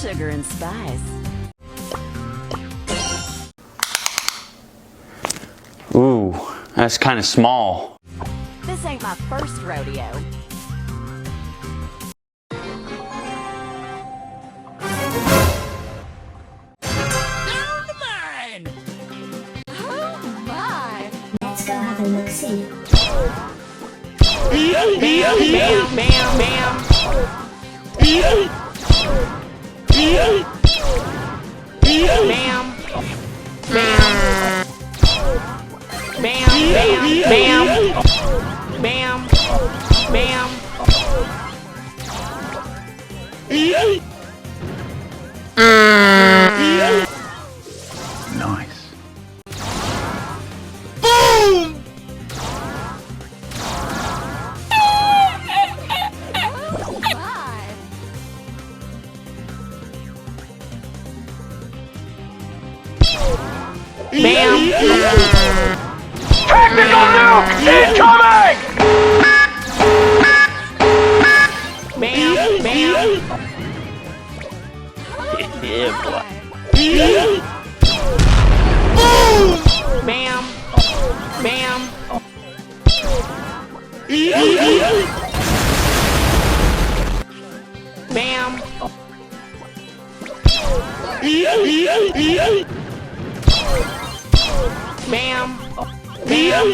sugar and spice. Ooh, that's kind of small. This ain't my first rodeo. Down to mine! Oh my! Let's go have a look-see. Bam, bam, bam, bam. Bam. Bam. Bam, bam, bam. Bam. Bam. Nice. Boom! Bam! Technical nuke incoming! Bam! Bam! Yeah, boy. Boom! Bam! Bam! Bam! Bam! Bam!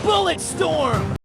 Bullet storm!